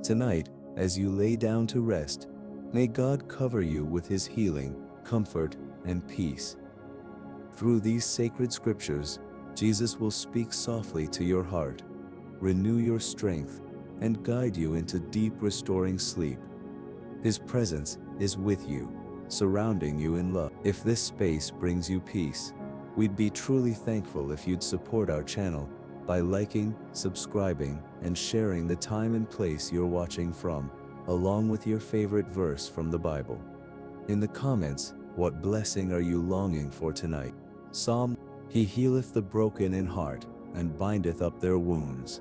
Tonight, as you lay down to rest, may God cover you with His healing, comfort, and peace. Through these sacred scriptures, Jesus will speak softly to your heart, renew your strength, and guide you into deep restoring sleep. His presence is with you, surrounding you in love. If this space brings you peace, we'd be truly thankful if you'd support our channel by liking, subscribing, and sharing the time and place you're watching from, along with your favorite verse from the Bible. In the comments, what blessing are you longing for tonight? Psalm: He healeth the broken in heart, and bindeth up their wounds.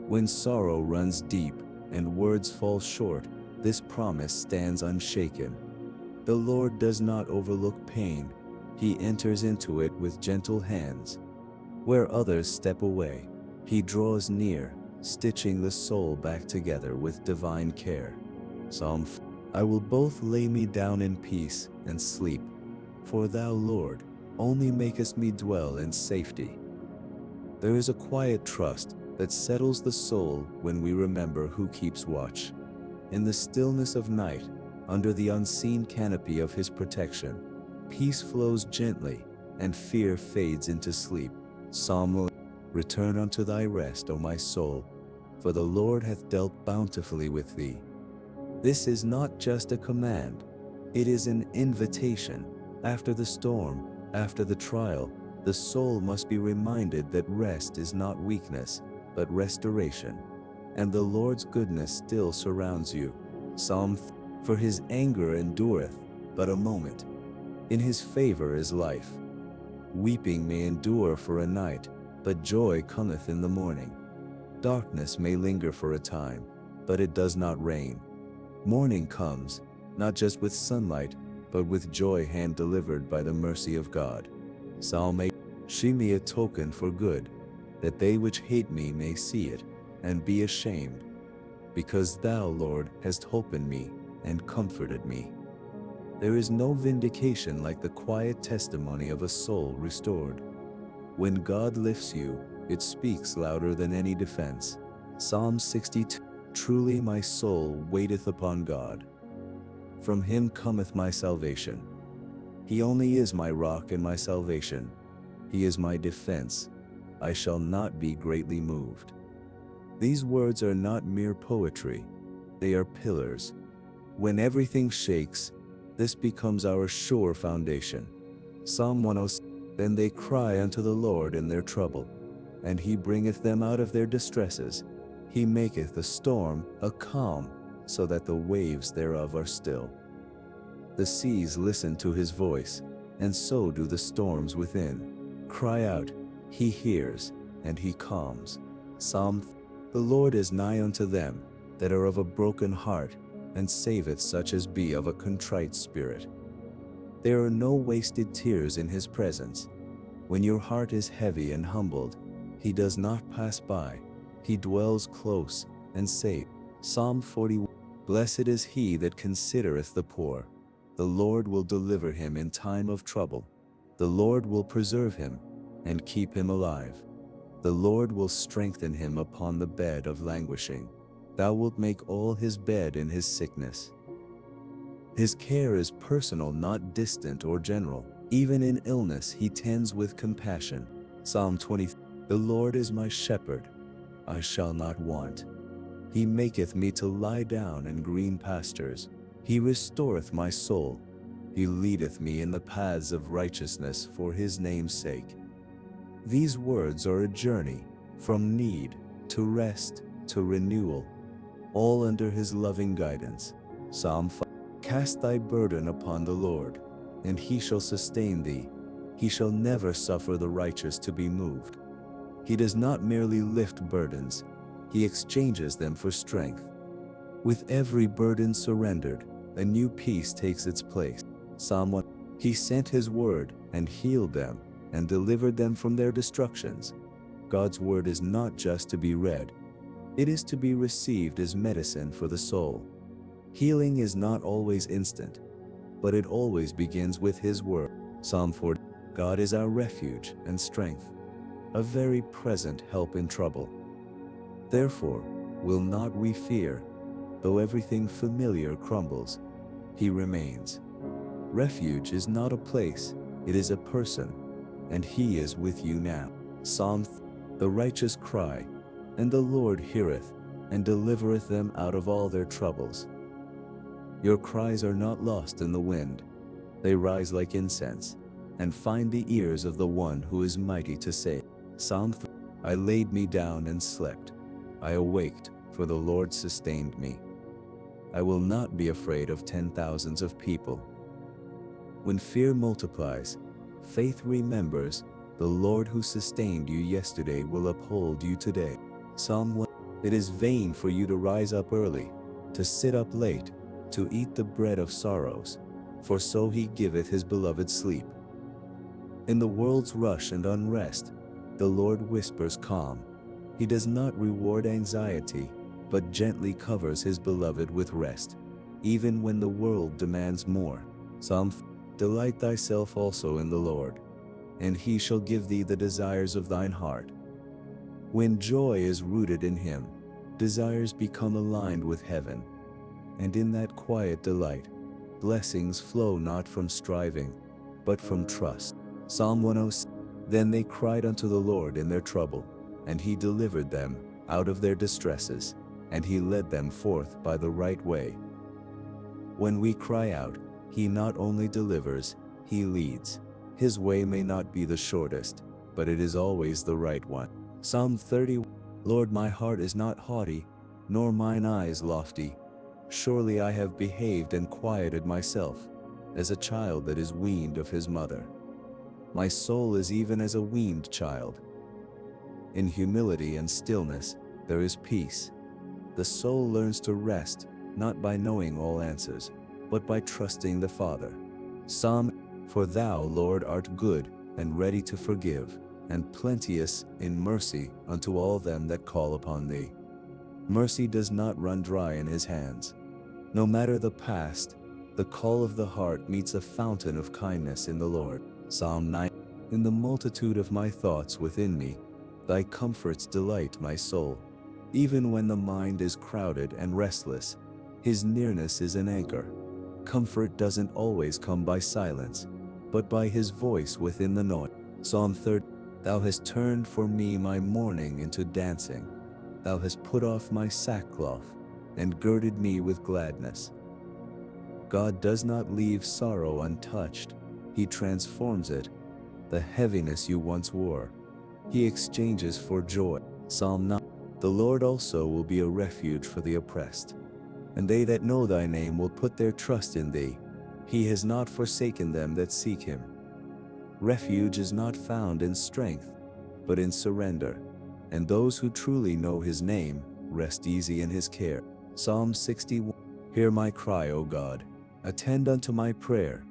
When sorrow runs deep, and words fall short, this promise stands unshaken. The Lord does not overlook pain, He enters into it with gentle hands. Where others step away, He draws near, stitching the soul back together with divine care. Psalm: I will both lay me down in peace and sleep, for Thou, Lord, only makest me dwell in safety. There is a quiet trust that settles the soul when we remember who keeps watch. In the stillness of night, under the unseen canopy of His protection, peace flows gently, and fear fades into sleep. Psalm: Return unto thy rest, O my soul, for the Lord hath dealt bountifully with thee. This is not just a command, it is an invitation. After the storm, after the trial, the soul must be reminded that rest is not weakness, but restoration, and the Lord's goodness still surrounds you. Psalm: For His anger endureth but a moment, in His favor is life. Weeping may endure for a night, but joy cometh in the morning. Darkness may linger for a time, but it does not reign. Morning comes, not just with sunlight, but with joy hand delivered by the mercy of God. Psalm 8: Shew me a token for good, that they which hate me may see it, and be ashamed. Because Thou, Lord, hast holpen me, and comforted me. There is no vindication like the quiet testimony of a soul restored. When God lifts you, it speaks louder than any defense. Psalm 62: Truly my soul waiteth upon God. From Him cometh my salvation. He only is my rock and my salvation. He is my defense. I shall not be greatly moved. These words are not mere poetry. They are pillars. When everything shakes, this becomes our sure foundation. Psalm 106: Then they cry unto the Lord in their trouble, and He bringeth them out of their distresses. He maketh the storm a calm, so that the waves thereof are still. The seas listen to His voice, and so do the storms within. Cry out, He hears, and He calms. Psalm: The Lord is nigh unto them that are of a broken heart, and saveth such as be of a contrite spirit. There are no wasted tears in His presence. When your heart is heavy and humbled, He does not pass by. He dwells close and safe. Psalm 41: Blessed is he that considereth the poor. The Lord will deliver him in time of trouble. The Lord will preserve him, and keep him alive. The Lord will strengthen him upon the bed of languishing. Thou wilt make all his bed in his sickness. His care is personal, not distant or general. Even in illness He tends with compassion. Psalm 20: The Lord is my shepherd, I shall not want. He maketh me to lie down in green pastures. He restoreth my soul. He leadeth me in the paths of righteousness for His name's sake. These words are a journey from need to rest to renewal, all under His loving guidance. Psalm 5: Cast thy burden upon the Lord, and He shall sustain thee. He shall never suffer the righteous to be moved. He does not merely lift burdens, He exchanges them for strength. With every burden surrendered, a new peace takes its place. Psalm 1: He sent His word and healed them and delivered them from their destructions. God's word is not just to be read, it is to be received as medicine for the soul. Healing is not always instant, but it always begins with His word. Psalm 4: God is our refuge and strength, a very present help in trouble. Therefore, Will not we fear? Though everything familiar crumbles, he remains. Refuge is not a place, it is a person, and he is with you now. The righteous cry, and the Lord heareth, and delivereth them out of all their troubles. Your cries are not lost in the wind. They rise like incense, and find the ears of the one who is mighty to save. I laid me down and slept. I awaked, for the Lord sustained me. I will not be afraid of 10,000s of people. When fear multiplies, faith remembers, the Lord who sustained you yesterday will uphold you today. Psalm 1. It is vain for you to rise up early, to sit up late, to eat the bread of sorrows, for so he giveth his beloved sleep. In the world's rush and unrest, the Lord whispers calm. He does not reward anxiety, but gently covers his beloved with rest, even when the world demands more. Delight thyself also in the Lord, and he shall give thee the desires of thine heart. When joy is rooted in him, desires become aligned with heaven, and in that quiet delight, blessings flow not from striving, but from trust. Psalm 106. Then they cried unto the Lord in their trouble, and he delivered them out of their distresses, and he led them forth by the right way. When we cry out, he not only delivers, he leads. His way may not be the shortest, but it is always the right one. Psalm 30. Lord, my heart is not haughty, nor mine eyes lofty. Surely I have behaved and quieted myself, as a child that is weaned of his mother. My soul is even as a weaned child. In humility and stillness, there is peace. The soul learns to rest, not by knowing all answers, but by trusting the Father. For thou, Lord, art good, and ready to forgive, and plenteous in mercy unto all them that call upon thee. Mercy does not run dry in his hands. No matter the past, the call of the heart meets a fountain of kindness in the Lord. Psalm 9. In the multitude of my thoughts within me, thy comforts delight my soul. Even when the mind is crowded and restless, his nearness is an anchor. Comfort doesn't always come by silence, but by his voice within the noise. Psalm 30. Thou hast turned for me my mourning into dancing. Thou hast put off my sackcloth, and girded me with gladness. God does not leave sorrow untouched. He transforms it. The heaviness you once wore, he exchanges for joy. Psalm 9. The Lord also will be a refuge for the oppressed, and they that know thy name will put their trust in thee. He has not forsaken them that seek him. Refuge is not found in strength, but in surrender, and those who truly know his name rest easy in his care. Psalm 61. Hear my cry, O God, attend unto my prayer.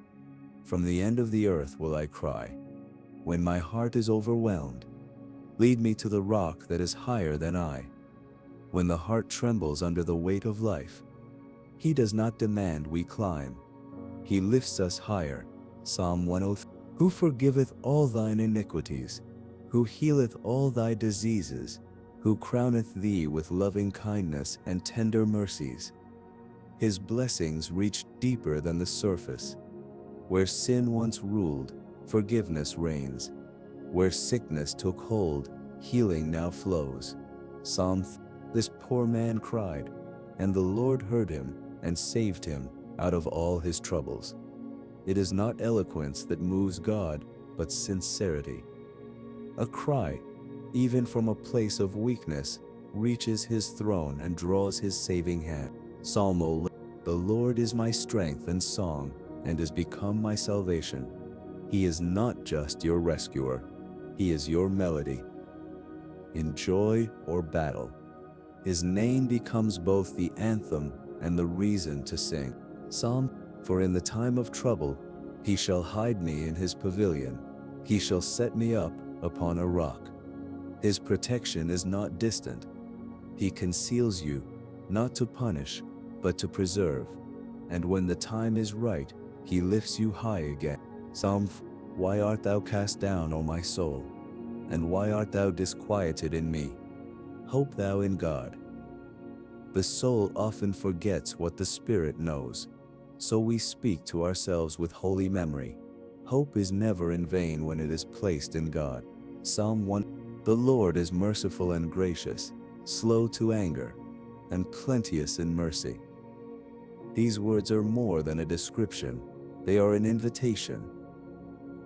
From the end of the earth will I cry. When my heart is overwhelmed, lead me to the rock that is higher than I. When the heart trembles under the weight of life, he does not demand we climb. He lifts us higher. Psalm 103. Who forgiveth all thine iniquities, who healeth all thy diseases, who crowneth thee with loving kindness and tender mercies. His blessings reach deeper than the surface. Where sin once ruled, forgiveness reigns. Where sickness took hold, healing now flows. This poor man cried, and the Lord heard him and saved him out of all his troubles. It is not eloquence that moves God, but sincerity. A cry, even from a place of weakness, reaches his throne and draws his saving hand. Psalm 11. The Lord is my strength and song, and is become my salvation. He is not just your rescuer, he is your melody. In joy or battle, his name becomes both the anthem and the reason to sing. For in the time of trouble, he shall hide me in his pavilion. He shall set me up upon a rock. His protection is not distant. He conceals you, not to punish, but to preserve. And when the time is right, he lifts you high again. Why art thou cast down, O my soul? And why art thou disquieted in me? Hope thou in God, The soul often forgets what the Spirit knows, so we speak to ourselves with holy memory. Hope is never in vain when it is placed in God. Psalm 1. The Lord is merciful and gracious, slow to anger, and plenteous in mercy. These words are more than a description, they are an invitation.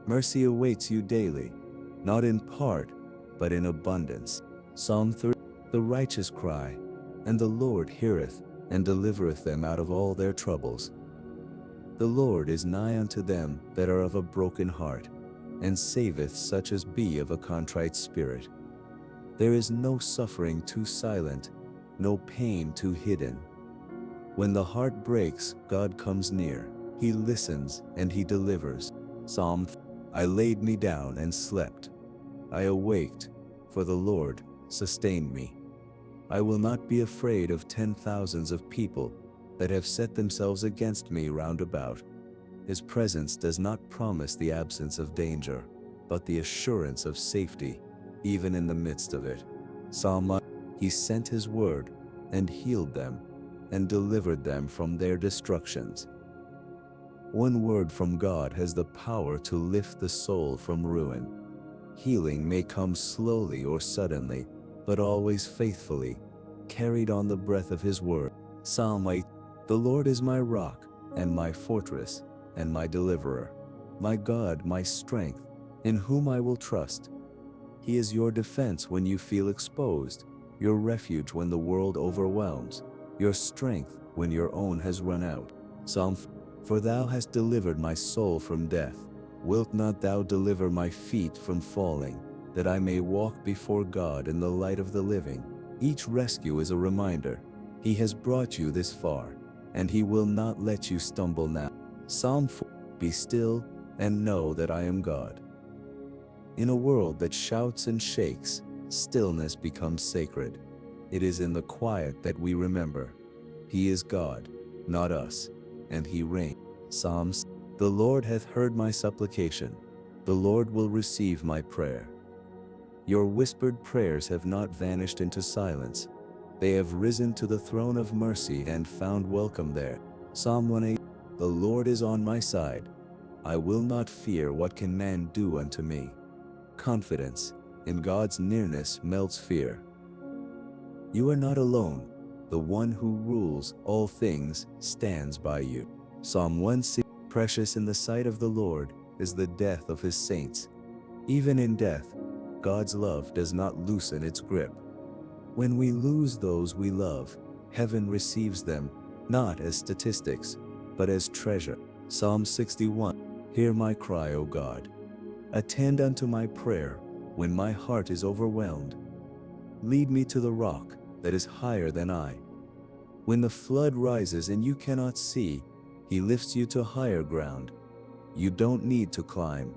Mercy awaits you daily, not in part, but in abundance. Psalm 30. The righteous cry, and the Lord heareth, and delivereth them out of all their troubles. The Lord is nigh unto them that are of a broken heart, and saveth such as be of a contrite spirit. There is no suffering too silent, no pain too hidden. When the heart breaks, God comes near. He listens and he delivers. Psalm. I laid me down and slept. I awaked, for the Lord sustained me. I will not be afraid of 10,000s of people that have set themselves against me round about. His presence does not promise the absence of danger, but the assurance of safety, even in the midst of it. Psalm 1. He sent his word, and healed them, and delivered them from their destructions. One word from God has the power to lift the soul from ruin. Healing may come slowly or suddenly, but always faithfully, carried on the breath of his word. Psalm 8. The Lord is my rock, and my fortress, and my deliverer, my God, my strength, in whom I will trust. He is your defense when you feel exposed, your refuge when the world overwhelms, your strength when your own has run out. Psalm 4. For thou hast delivered my soul from death. Wilt not thou deliver my feet from falling, that I may walk before God in the light of the living? Each rescue is a reminder. He has brought you this far, and he will not let you stumble now. Psalm 4. Be still and know that I am God. In a world that shouts and shakes, stillness becomes sacred. It is in the quiet that we remember. He is God, not us, and he reigns. Psalms. The Lord hath heard my supplication. The Lord will receive my prayer. Your whispered prayers have not vanished into silence. They have risen to the throne of mercy and found welcome there. Psalm 1:8. The Lord is on my side. I will not fear what can man do unto me. Confidence in God's nearness melts fear. You are not alone. The one who rules all things stands by you. Psalm 1:6. Precious in the sight of the Lord is the death of his saints. Even in death, God's love does not loosen its grip. When we lose those we love, heaven receives them, not as statistics, but as treasure. Psalm 61. Hear my cry, O God. Attend unto my prayer when my heart is overwhelmed. Lead me to the rock that is higher than I. When the flood rises and you cannot see, he lifts you to higher ground. You don't need to climb.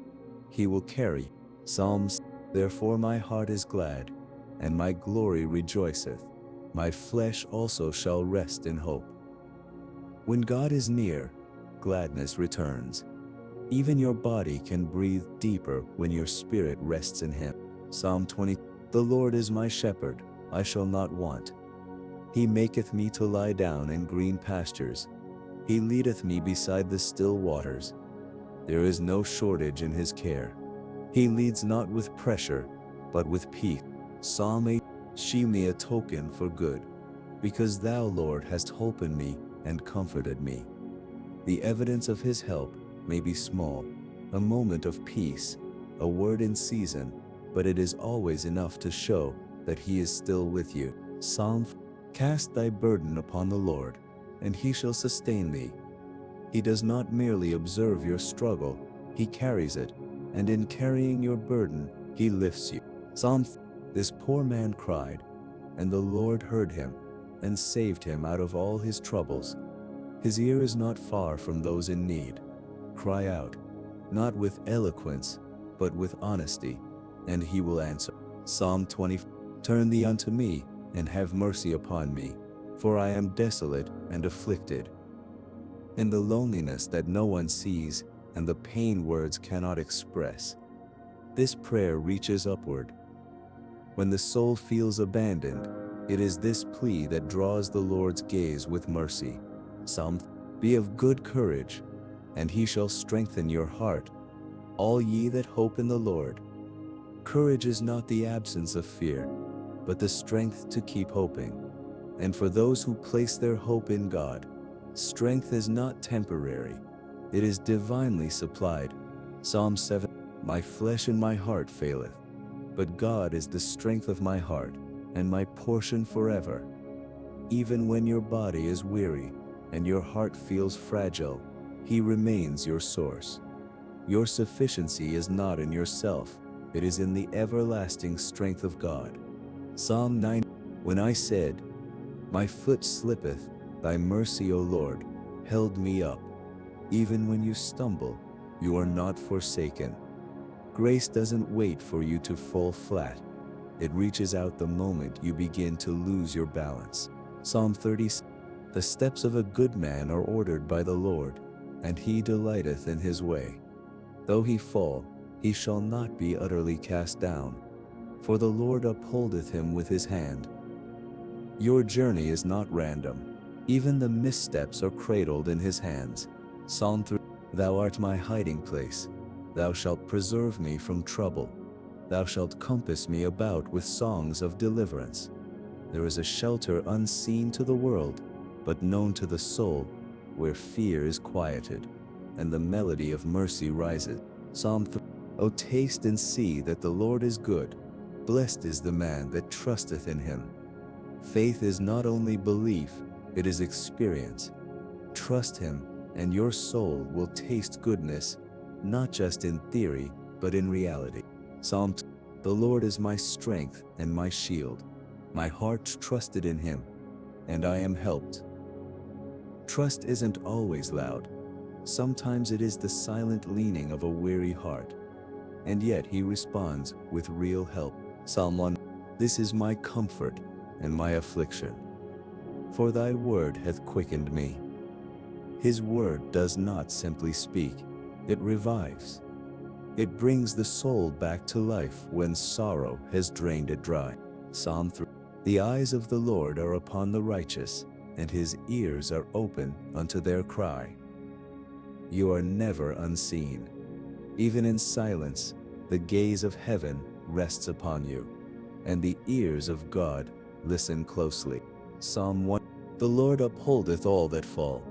He will carry. Psalms. Therefore my heart is glad, and my glory rejoiceth. My flesh also shall rest in hope. When God is near, gladness returns. Even your body can breathe deeper when your spirit rests in him. Psalm 20. The Lord is my shepherd, I shall not want. He maketh me to lie down in green pastures. He leadeth me beside the still waters. There is no shortage in his care. He leads not with pressure, but with peace. Psalm 8. Shew me a token for good, because thou, Lord, hast holpen me and comforted me. The evidence of his help may be small, a moment of peace, a word in season, but it is always enough to show that he is still with you. Psalm 4. Cast thy burden upon the Lord, and he shall sustain thee. He does not merely observe your struggle, he carries it, and in carrying your burden, he lifts you. Psalm 4. This poor man cried, and the Lord heard him, and saved him out of all his troubles. His ear is not far from those in need. Cry out, not with eloquence, but with honesty, and he will answer. Psalm 20. Turn thee unto me, and have mercy upon me, for I am desolate and afflicted. In the loneliness that no one sees, and the pain words cannot express, this prayer reaches upward. When the soul feels abandoned, It is this plea that draws the Lord's gaze with mercy. Psalm: Be of good courage, and he shall strengthen your heart, all ye that hope in the Lord. Courage is not the absence of fear, but the strength to keep hoping. And for those who place their hope in God, strength is not temporary, it is divinely supplied. Psalm 7: My flesh and my heart faileth, but God is the strength of my heart, and my portion forever. Even when your body is weary, and your heart feels fragile, He remains your source. Your sufficiency is not in yourself, it is in the everlasting strength of God. Psalm 9: When I said, My foot slippeth, thy mercy, O Lord, held me up. Even when you stumble, you are not forsaken. Grace doesn't wait for you to fall flat. It reaches out the moment you begin to lose your balance. Psalm 30: The steps of a good man are ordered by the Lord, and he delighteth in his way. Though he fall, he shall not be utterly cast down, for the Lord upholdeth him with his hand. Your journey is not random. Even the missteps are cradled in his hands. Psalm 3: Thou art my hiding place. Thou shalt preserve me from trouble. Thou shalt compass me about with songs of deliverance. There is a shelter unseen to the world, but known to the soul, where fear is quieted, and the melody of mercy riseth. Psalm 3: O taste and see that the Lord is good. Blessed is the man that trusteth in him. Faith is not only belief, it is experience. Trust him, and your soul will taste goodness, not just in theory, but in reality. Psalm 2: The Lord is my strength and my shield. My heart trusted in him, and I am helped. Trust isn't always loud. Sometimes it is the silent leaning of a weary heart, and yet he responds with real help. Psalm 1: This is my comfort and my affliction, for thy word hath quickened me. His word does not simply speak, it revives. It brings the soul back to life when sorrow has drained it dry. Psalm 3: The eyes of the Lord are upon the righteous, and his ears are open unto their cry. You are never unseen. Even in silence, the gaze of heaven rests upon you, and the ears of God listen closely. Psalm 1: The Lord upholdeth all that fall,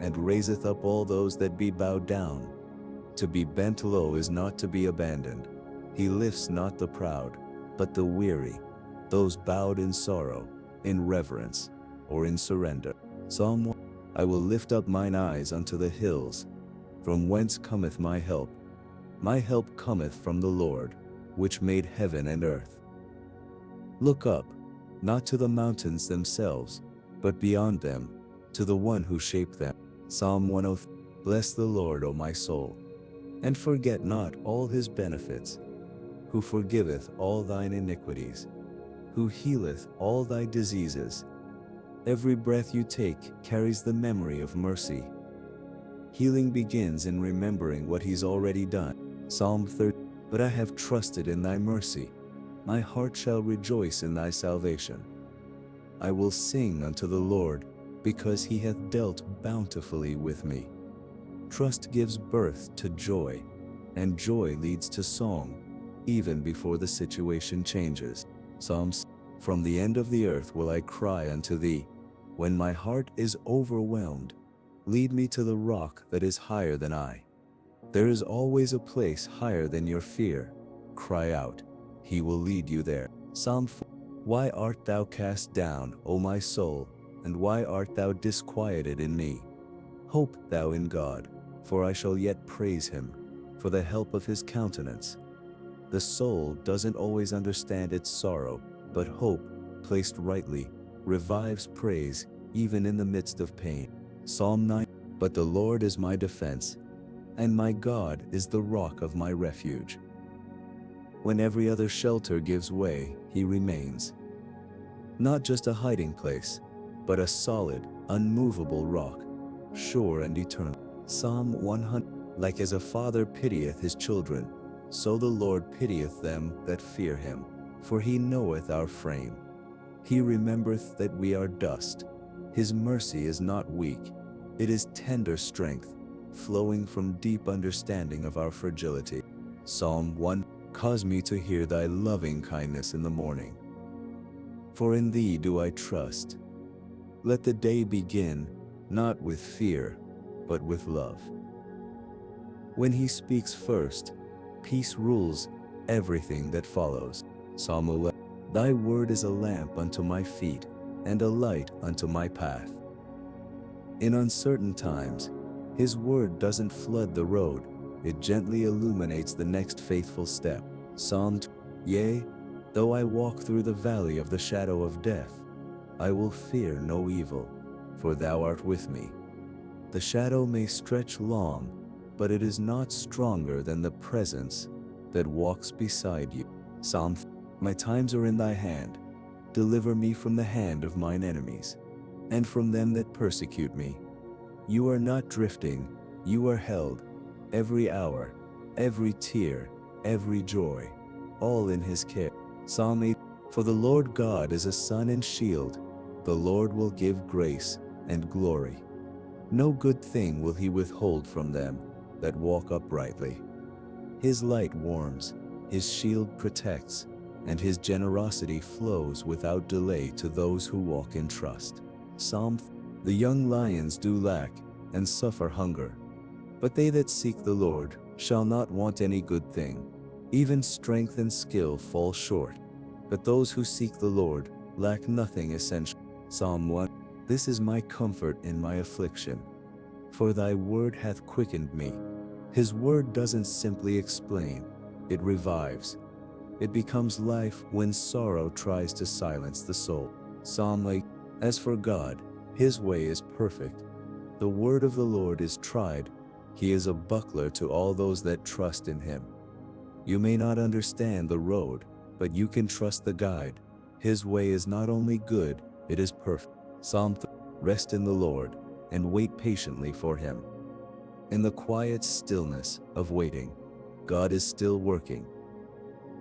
and raiseth up all those that be bowed down. To be bent low is not to be abandoned. He lifts not the proud, but the weary, those bowed in sorrow, in reverence, or in surrender. Psalm 1: I will lift up mine eyes unto the hills, from whence cometh my help. My help cometh from the Lord, which made heaven and earth. Look up, not to the mountains themselves, but beyond them, to the one who shaped them. Psalm 103: Bless the Lord, O my soul, and forget not all his benefits, who forgiveth all thine iniquities, who healeth all thy diseases. Every breath you take carries the memory of mercy. Healing begins in remembering what he's already done. Psalm 30: But I have trusted in thy mercy. My heart shall rejoice in thy salvation. I will sing unto the Lord, because he hath dealt bountifully with me. Trust gives birth to joy, and joy leads to song, even before the situation changes. Psalms: From the end of the earth will I cry unto thee. When my heart is overwhelmed, lead me to the rock that is higher than I. There is always a place higher than your fear. Cry out, he will lead you there. Psalm 4: Why art thou cast down, O my soul, and why art thou disquieted in me? Hope thou in God, for I shall yet praise him, for the help of his countenance. The soul doesn't always understand its sorrow, but hope, placed rightly, revives praise even in the midst of pain. Psalm 9: But the Lord is my defense, and my God is the rock of my refuge. When every other shelter gives way, he remains. Not just a hiding place, but a solid, unmovable rock, sure and eternal. Psalm 100: Like as a father pitieth his children, so the Lord pitieth them that fear him, for he knoweth our frame. He remembereth that we are dust. His mercy is not weak. It is tender strength, flowing from deep understanding of our fragility. Psalm 1. Cause me to hear thy loving kindness in the morning. For in thee do I trust. Let the day begin, not with fear, but with love. When he speaks first, peace rules everything that follows. Psalm 11. Thy word is a lamp unto my feet, and a light unto my path. In uncertain times, his word doesn't flood the road, it gently illuminates the next faithful step. Psalm 2. Yea, though I walk through the valley of the shadow of death, I will fear no evil, for thou art with me. The shadow may stretch long, but it is not stronger than the presence that walks beside you. Psalm 3. My times are in thy hand. Deliver me from the hand of mine enemies, and from them that persecute me. You are not drifting, you are held, every hour, every tear, every joy, all in his care. Psalm 8. For the Lord God is a sun and shield. The Lord will give grace and glory. No good thing will he withhold from them that walk uprightly. His light warms, his shield protects, and his generosity flows without delay to those who walk in trust. Psalm 3. The young lions do lack and suffer hunger, but they that seek the Lord shall not want any good thing. Even strength and skill fall short, but those who seek the Lord lack nothing essential. Psalm 1. This is my comfort in my affliction, for thy word hath quickened me. His word doesn't simply explain, it revives. It becomes life when sorrow tries to silence the soul. Psalm 8. As for God, his way is perfect. The word of the Lord is tried. He is a buckler to all those that trust in him. You may not understand the road, but you can trust the guide. His way is not only good, it is perfect. Psalm 3. Rest in the Lord, and wait patiently for him. In the quiet stillness of waiting, God is still working.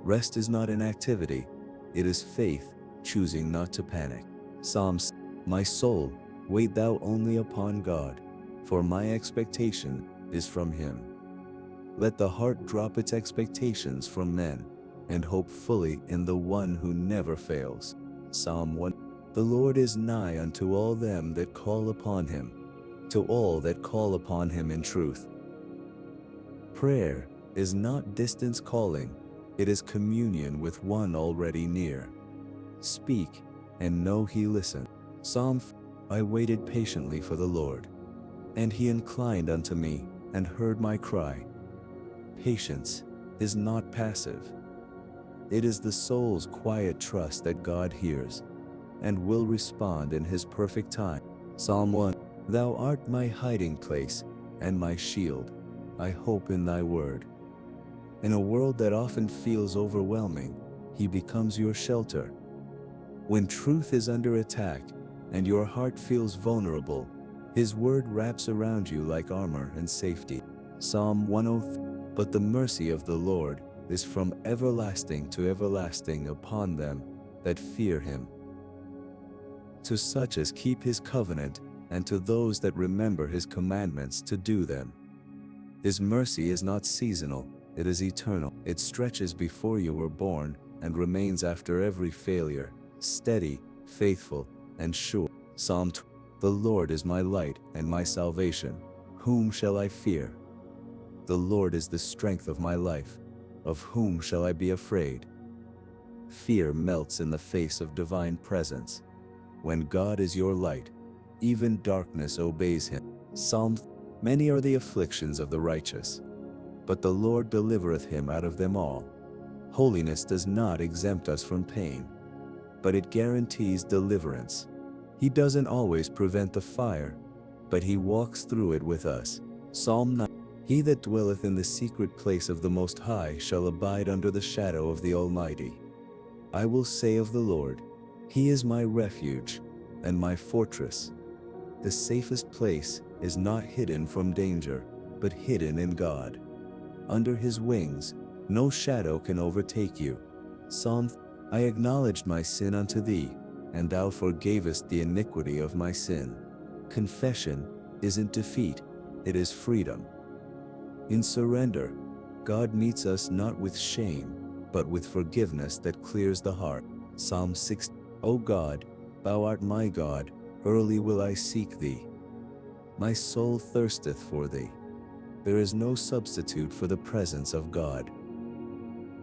Rest is not inactivity, it is faith choosing not to panic. Psalms. My soul, wait thou only upon God, for my expectation is from him. Let the heart drop its expectations from men, and hope fully in the one who never fails. Psalm 1. The Lord is nigh unto all them that call upon him, to all that call upon him in truth. Prayer is not distance calling, it is communion with one already near. Speak, and know he listens. Psalm 4. I waited patiently for the Lord, and he inclined unto me, and heard my cry. Patience is not passive. It is the soul's quiet trust that God hears, and will respond in his perfect time. Psalm 1. Thou art my hiding place, and my shield. I hope in thy word. In a world that often feels overwhelming, he becomes your shelter. When truth is under attack, and your heart feels vulnerable, his word wraps around you like armor and safety. Psalm 103. But the mercy of the Lord is from everlasting to everlasting upon them that fear him, to such as keep his covenant, and to those that remember his commandments to do them. His mercy is not seasonal, it is eternal. It stretches before you were born, and remains after every failure, steady, faithful, and sure. Psalm 2. The Lord is my light and my salvation. Whom shall I fear? The Lord is the strength of my life. Of whom shall I be afraid? Fear melts in the face of divine presence. When God is your light, even darkness obeys him. Psalm. Many are the afflictions of the righteous, but the Lord delivereth him out of them all. Holiness does not exempt us from pain, but it guarantees deliverance. He doesn't always prevent the fire, but he walks through it with us. Psalm 9. He that dwelleth in the secret place of the Most High shall abide under the shadow of the Almighty. I will say of the Lord, he is my refuge and my fortress. The safest place is not hidden from danger, but hidden in God. Under his wings, no shadow can overtake you. Psalm. I acknowledged my sin unto thee, and thou forgavest the iniquity of my sin. Confession isn't defeat, it is freedom. In surrender, God meets us not with shame, but with forgiveness that clears the heart. Psalm 6. O God, thou art my God, early will I seek thee. My soul thirsteth for thee. There is no substitute for the presence of God.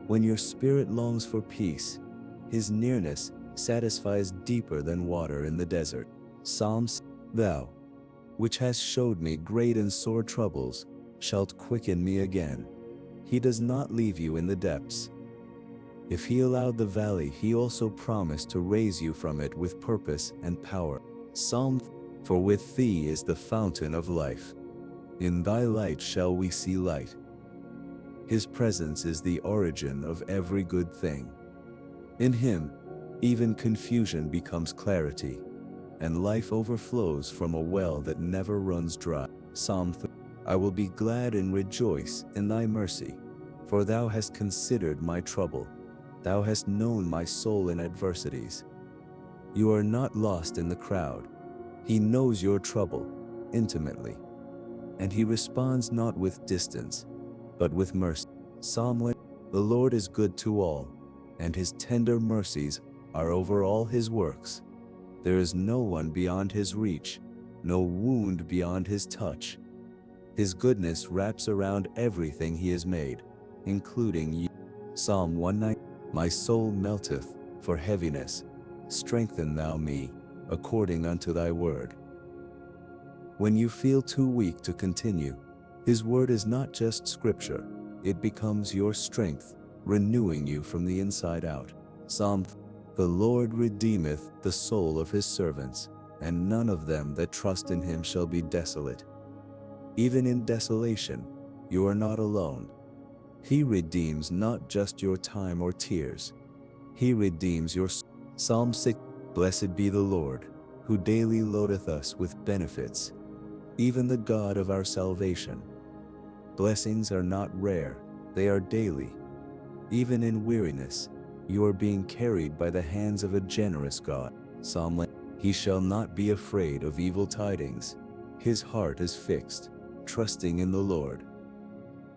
When your spirit longs for peace, his nearness satisfies deeper than water in the desert. Psalms. Thou, which hast showed me great and sore troubles, shalt quicken me again. He does not leave you in the depths. If he allowed the valley, he also promised to raise you from it with purpose and power. Psalm. For with thee is the fountain of life. In thy light shall we see light. His presence is the origin of every good thing. In him, even confusion becomes clarity, and life overflows from a well that never runs dry. Psalm 3. I will be glad and rejoice in thy mercy, for thou hast considered my trouble. Thou hast known my soul in adversities. You are not lost in the crowd. He knows your trouble intimately, and he responds not with distance, but with mercy. Psalm 1. The Lord is good to all, and his tender mercies are over all his works. There is no one beyond his reach, no wound beyond his touch. His goodness wraps around everything he has made, including you. Psalm 1:9. My soul melteth for heaviness. Strengthen thou me, according unto thy word. When you feel too weak to continue, his word is not just scripture, it becomes your strength, renewing you from the inside out. Psalm. The Lord redeemeth the soul of his servants, and none of them that trust in him shall be desolate. Even in desolation, you are not alone. He redeems not just your time or tears. He redeems your soul. Psalm 6. Blessed be the Lord, who daily loadeth us with benefits, even the God of our salvation. Blessings are not rare, they are daily. Even in weariness, you are being carried by the hands of a generous God. Psalm 1. He shall not be afraid of evil tidings. His heart is fixed, trusting in the Lord.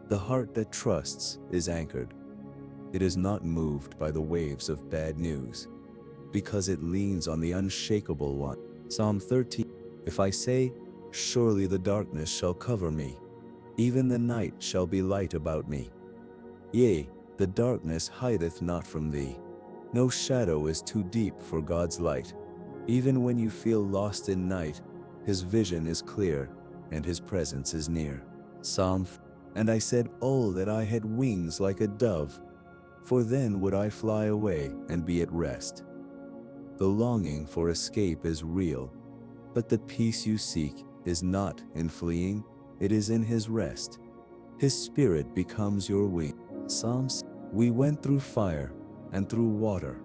The heart that trusts is anchored. It is not moved by the waves of bad news, because it leans on the unshakable one. Psalm 13. If I say, surely the darkness shall cover me, even the night shall be light about me. Yea, the darkness hideth not from thee. No shadow is too deep for God's light. Even when you feel lost in night, his vision is clear, and his presence is near. Psalm. And I said, oh, that I had wings like a dove, for then would I fly away and be at rest. The longing for escape is real, but the peace you seek is not in fleeing, it is in his rest. His spirit becomes your wing. Psalms. We went through fire and through water,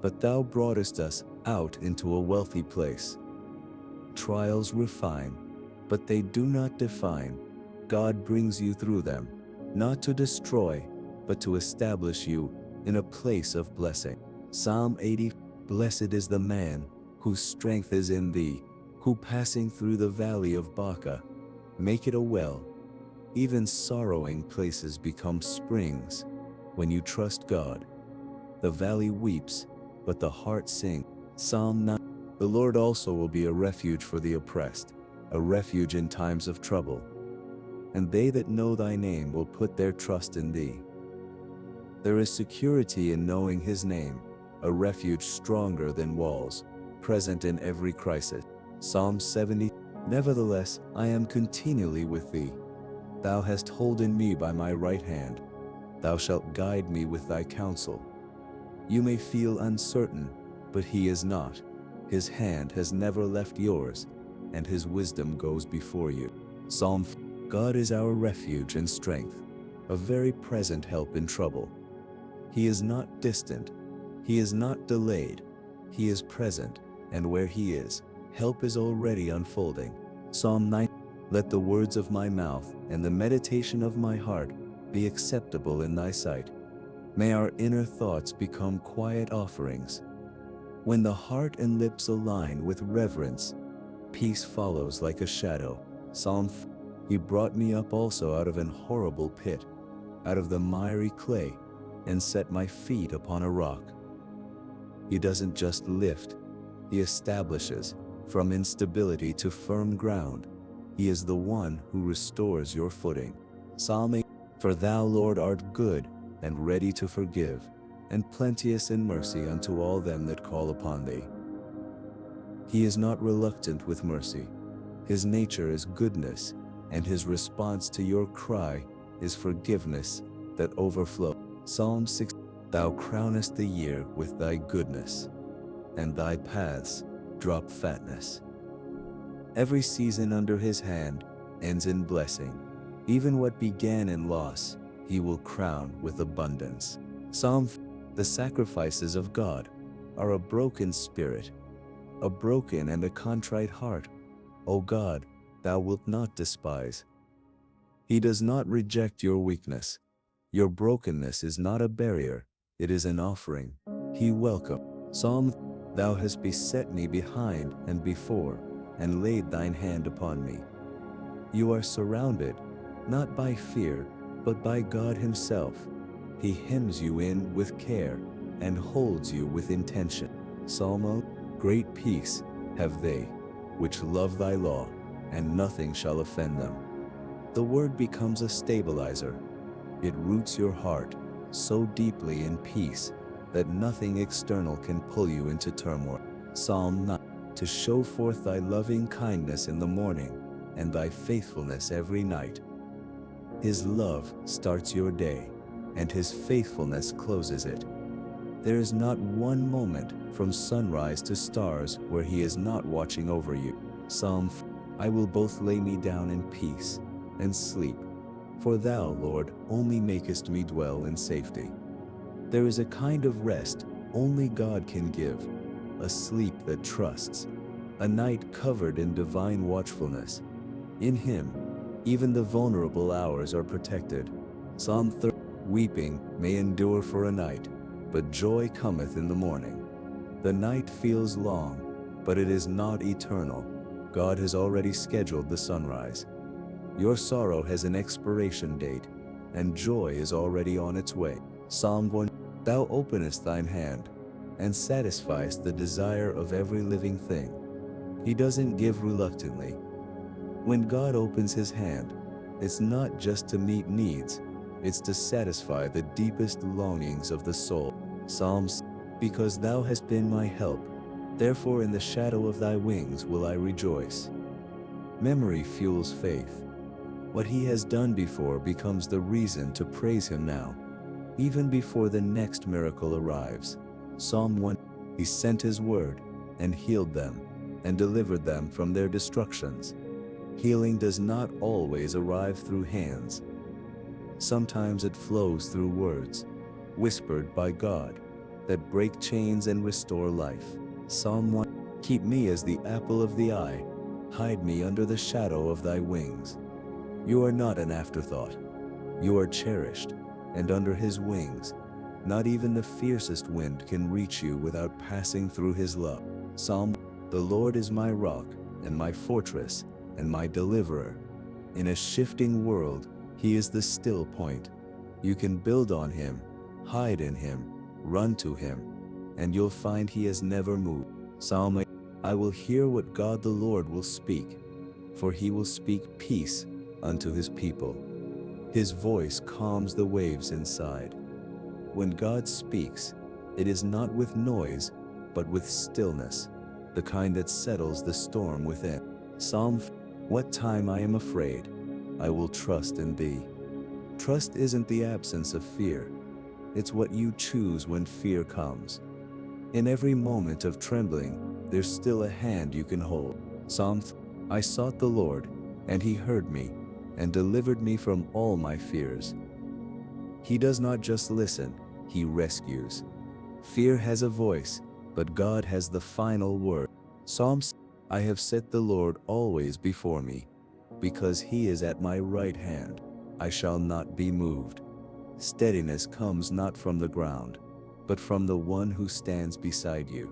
but thou broughtest us out into a wealthy place. Trials refine, but they do not define. God brings you through them, not to destroy, but to establish you in a place of blessing. Psalm 80. Blessed is the man whose strength is in thee, who passing through the valley of Baca, make it a well. Even sorrowing places become springs when you trust God. The valley weeps, but the heart sings. Psalm 9. The Lord also will be a refuge for the oppressed, a refuge in times of trouble. And they that know thy name will put their trust in thee. There is security in knowing his name, a refuge stronger than walls, present in every crisis. Psalm 70. Nevertheless, I am continually with thee. Thou hast holden me by my right hand. Thou shalt guide me with thy counsel. You may feel uncertain, but he is not. His hand has never left yours, and his wisdom goes before you. Psalm. God is our refuge and strength, a very present help in trouble. He is not distant. He is not delayed. He is present, and where he is, help is already unfolding. Psalm 9. Let the words of my mouth and the meditation of my heart be acceptable in thy sight. May our inner thoughts become quiet offerings. When the heart and lips align with reverence, peace follows like a shadow. He brought me up also out of an horrible pit, out of the miry clay, and set my feet upon a rock. He doesn't just lift, he establishes, from instability to firm ground. He is the one who restores your footing. Psalm 8. For thou, Lord, art good, and ready to forgive, and plenteous in mercy unto all them that call upon thee. He is not reluctant with mercy. His nature is goodness, and his response to your cry is forgiveness that overflows. Psalm 6. Thou crownest the year with thy goodness, and thy paths drop fatness. Every season under his hand ends in blessing. Even what began in loss, he will crown with abundance. Psalm. The sacrifices of God are a broken spirit, a broken and a contrite heart. O God, thou wilt not despise. He does not reject your weakness. Your brokenness is not a barrier, it is an offering. He welcomes. Psalm. Thou hast beset me behind and before, and laid thine hand upon me. You are surrounded, not by fear, but by God himself. He hems you in with care and holds you with intention. Psalm. Great peace have they which love thy law, and nothing shall offend them. The word becomes a stabilizer. It roots your heart so deeply in peace that nothing external can pull you into turmoil. Psalm 9. To show forth thy loving kindness in the morning, and thy faithfulness every night. His love starts your day, and his faithfulness closes it. There is not one moment from sunrise to stars where he is not watching over you. Psalm. I will both lay me down in peace and sleep, for thou, Lord, only makest me dwell in safety. There is a kind of rest only God can give, a sleep that trusts, a night covered in divine watchfulness. In him, even the vulnerable hours are protected. Psalm 30. Weeping may endure for a night, but joy cometh in the morning. The night feels long, but it is not eternal. God has already scheduled the sunrise. Your sorrow has an expiration date, and joy is already on its way. Psalm 1. Thou openest thine hand, and satisfiest the desire of every living thing. He doesn't give reluctantly. When God opens his hand, it's not just to meet needs, it's to satisfy the deepest longings of the soul. Psalms. Because thou hast been my help, therefore in the shadow of thy wings will I rejoice. Memory fuels faith. What he has done before becomes the reason to praise him now, even before the next miracle arrives. Psalm 1. He sent his word, and healed them, and delivered them from their destructions. Healing does not always arrive through hands. Sometimes it flows through words, whispered by God, that break chains and restore life. Psalm 1. Keep me as the apple of the eye, hide me under the shadow of thy wings. You are not an afterthought. You are cherished, and under his wings, not even the fiercest wind can reach you without passing through his love. Psalm. The Lord is my rock, and my fortress, and my deliverer. In a shifting world, he is the still point. You can build on him, hide in him, run to him, and you'll find he has never moved. Psalm 8. I will hear what God the Lord will speak, for he will speak peace unto his people. His voice calms the waves inside. When God speaks, it is not with noise, but with stillness, the kind that settles the storm within. Psalm. What time I am afraid, I will trust in thee. Trust isn't the absence of fear. It's what you choose when fear comes. In every moment of trembling, there's still a hand you can hold. Psalm. I sought the Lord, and he heard me, and delivered me from all my fears. He does not just listen, he rescues. Fear has a voice, but God has the final word. Psalms. I have set the Lord always before me. Because he is at my right hand, I shall not be moved. Steadiness comes not from the ground, but from the one who stands beside you.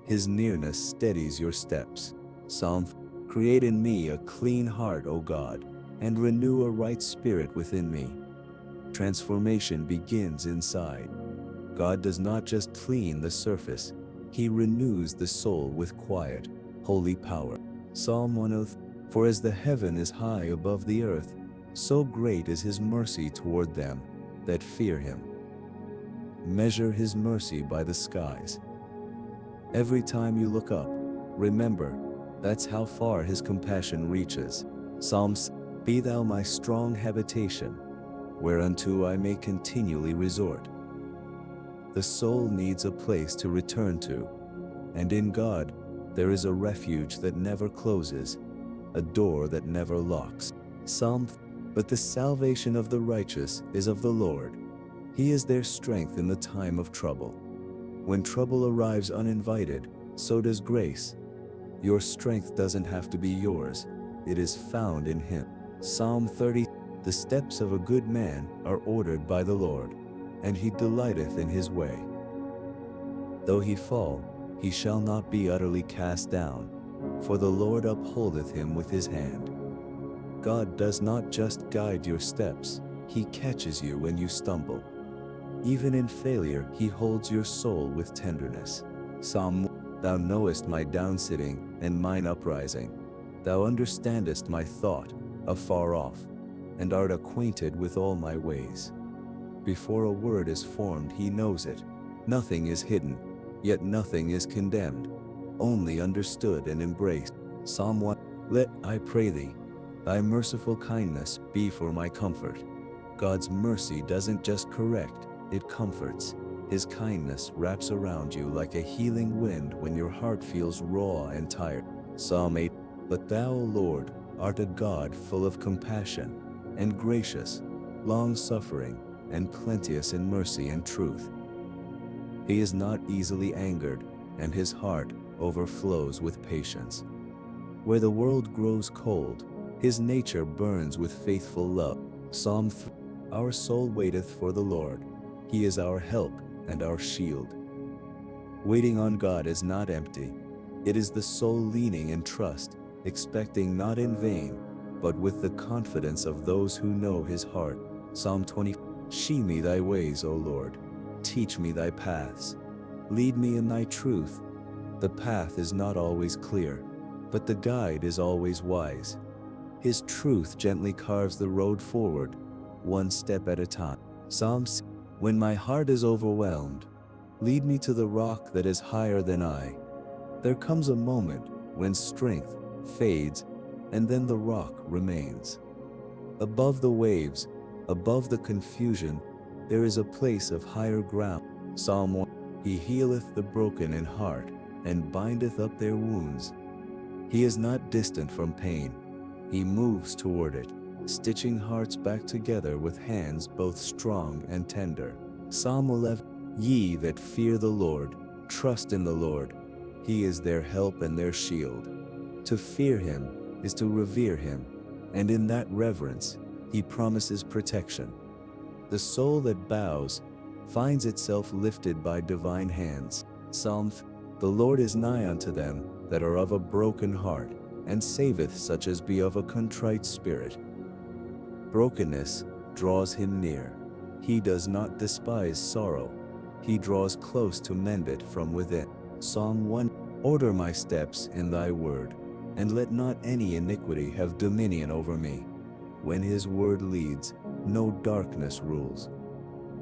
His nearness steadies your steps. Psalm: create in me a clean heart, O God, and renew a right spirit within me. Transformation begins inside. God does not just clean the surface, He renews the soul with quiet, holy power. Psalm 103: for as the heaven is high above the earth, so great is His mercy toward them that fear Him. Measure His mercy by the skies. Every time you look up, remember, that's how far His compassion reaches. Psalms: be thou my strong habitation, whereunto I may continually resort. The soul needs a place to return to, and in God there is a refuge that never closes, a door that never locks. Psalm: but the salvation of the righteous is of the Lord. He is their strength in the time of trouble. When trouble arrives uninvited, so does grace. Your strength doesn't have to be yours, it is found in Him. Psalm 30: the steps of a good man are ordered by the Lord, and He delighteth in his way. Though he fall, he shall not be utterly cast down, for the Lord upholdeth him with His hand. God does not just guide your steps, He catches you when you stumble. Even in failure, He holds your soul with tenderness. Psalm: thou knowest my downsitting and mine uprising. Thou understandest my thought afar off, and art acquainted with all my ways. Before a word is formed, He knows it. Nothing is hidden, yet nothing is condemned, only understood and embraced. Psalm 1: let, I pray thee, thy merciful kindness be for my comfort. God's mercy doesn't just correct, it comforts. His kindness wraps around you like a healing wind when your heart feels raw and tired. Psalm 8: but thou, O Lord, art a God full of compassion, and gracious, long-suffering, and plenteous in mercy and truth. He is not easily angered, and His heart overflows with patience. Where the world grows cold, His nature burns with faithful love. Psalm 3: our soul waiteth for the Lord. He is our help and our shield. Waiting on God is not empty. It is the soul leaning in trust, expecting not in vain, but with the confidence of those who know His heart. Psalm 20: shew me thy ways, O Lord. Teach me thy paths. Lead me in thy truth. The path is not always clear, but the guide is always wise. His truth gently carves the road forward, one step at a time. Psalm 6: when my heart is overwhelmed, lead me to the rock that is higher than I. There comes a moment when strength fades, and then the rock remains. Above the waves, above the confusion, there is a place of higher ground. Psalm 1: He healeth the broken in heart, and bindeth up their wounds. He is not distant from pain. He moves toward it, stitching hearts back together with hands both strong and tender. Psalm 11: Ye that fear the Lord, trust in the Lord. He is their help and their shield. To fear Him is to revere Him, and in that reverence, He promises protection. The soul that bows finds itself lifted by divine hands. Psalm: The Lord is nigh unto them that are of a broken heart, and saveth such as be of a contrite spirit. Brokenness draws Him near. He does not despise sorrow. He draws close to mend it from within. Psalm 1: Order my steps in thy word, and let not any iniquity have dominion over me. When His word leads, no darkness rules.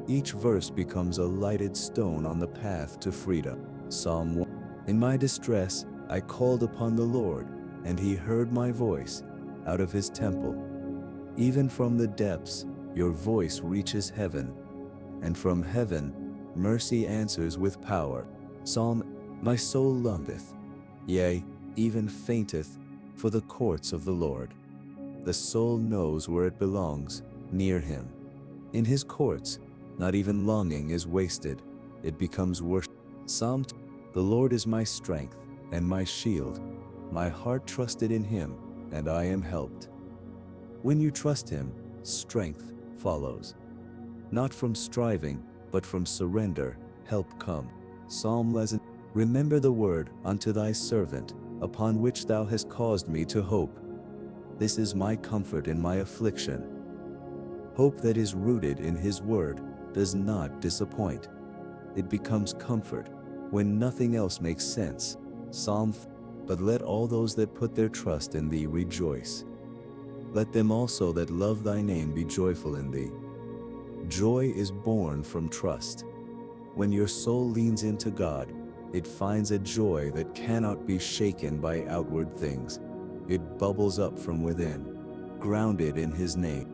Each verse becomes a lighted stone on the path to freedom. Psalm 1: In my distress I called upon the Lord, and He heard my voice out of His temple. Even from the depths your voice reaches heaven, and from heaven mercy answers with power. Psalm: My soul longeth, yea, even fainteth, for the courts of the Lord. The soul knows where it belongs, near Him. In His courts, not even longing is wasted, it becomes worship. Psalm 2: The Lord is my strength and my shield. My heart trusted in Him, and I am helped. When you trust Him, strength follows. Not from striving, but from surrender, help come. Psalm 11: Remember the word unto thy servant, upon which thou hast caused me to hope. This is my comfort in my affliction. Hope that is rooted in his word does not disappoint. It becomes comfort when nothing else makes sense. But let all those that put their trust in thee rejoice. Let them also that love thy name be joyful in thee. Joy is born from trust. When your soul leans into God, it finds a joy that cannot be shaken by outward things. It bubbles up from within, grounded in his name.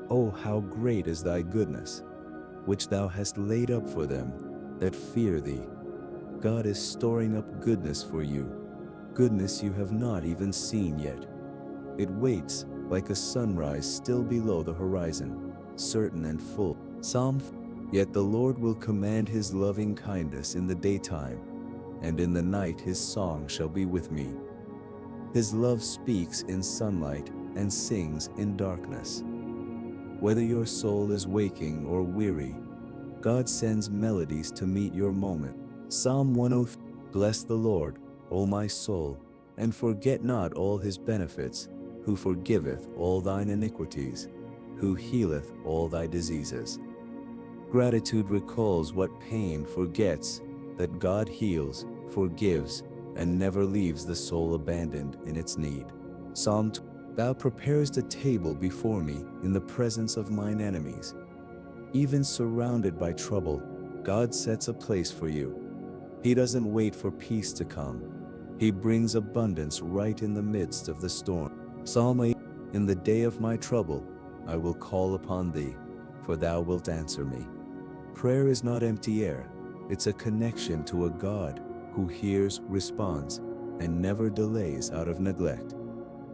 Oh, how great is thy goodness, which thou hast laid up for them that fear thee. God is storing up goodness for you, goodness you have not even seen yet. It waits like a sunrise still below the horizon, certain and full. Yet the Lord will command his loving kindness in the daytime, and in the night his song shall be with me. His love speaks in sunlight and sings in darkness. Whether your soul is waking or weary, God sends melodies to meet your moment. Psalm 103. Bless the Lord, O my soul, and forget not all his benefits, who forgiveth all thine iniquities, who healeth all thy diseases. Gratitude recalls what pain forgets that God heals, forgives, and never leaves the soul abandoned in its need. Psalm 2. Thou preparest a table before me in the presence of mine enemies. Even surrounded by trouble, God sets a place for you. He doesn't wait for peace to come. He brings abundance right in the midst of the storm. Psalm 8. In the day of my trouble, I will call upon thee, for thou wilt answer me. Prayer is not empty air. It's a connection to a God who hears, responds, and never delays out of neglect.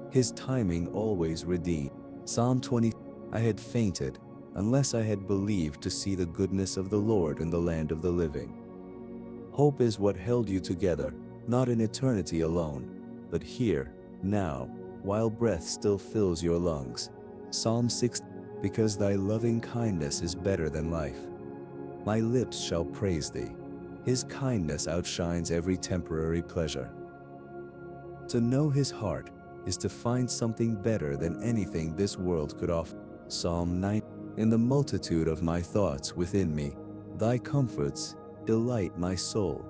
His timing always redeems. Psalm 20. I had fainted, unless I had believed to see the goodness of the Lord in the land of the living. Hope is what held you together, not in eternity alone, but here, now, while breath still fills your lungs. Psalm 6. Because thy loving kindness is better than life, my lips shall praise thee. His kindness outshines every temporary pleasure. To know his heart is to find something better than anything this world could offer. Psalm 9. In the multitude of my thoughts within me, thy comforts delight my soul.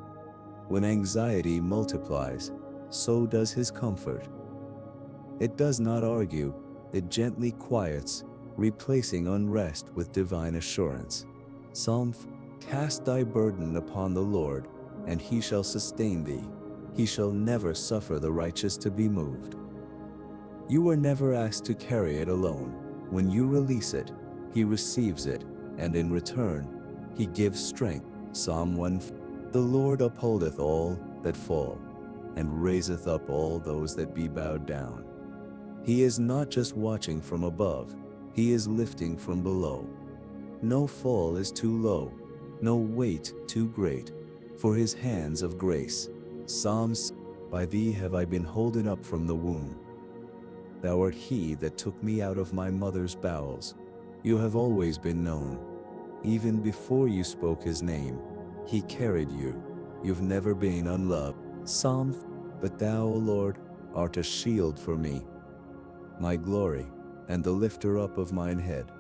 When anxiety multiplies, so does his comfort. It does not argue, it gently quiets, replacing unrest with divine assurance. Psalm 4. Cast thy burden upon the Lord, and he shall sustain thee. He shall never suffer the righteous to be moved. You were never asked to carry it alone. When you release it, he receives it, and in return, he gives strength. Psalm 1. The Lord upholdeth all that fall, and raiseth up all those that be bowed down. He is not just watching from above, he is lifting from below. No fall is too low, no weight too great, for his hands of grace. Psalms. By thee have I been holden up from the womb. Thou art he that took me out of my mother's bowels. You have always been known. Even before you spoke his name, he carried you. You've never been unloved. Psalm. But thou, O Lord, art a shield for me, my glory, and the lifter up of mine head.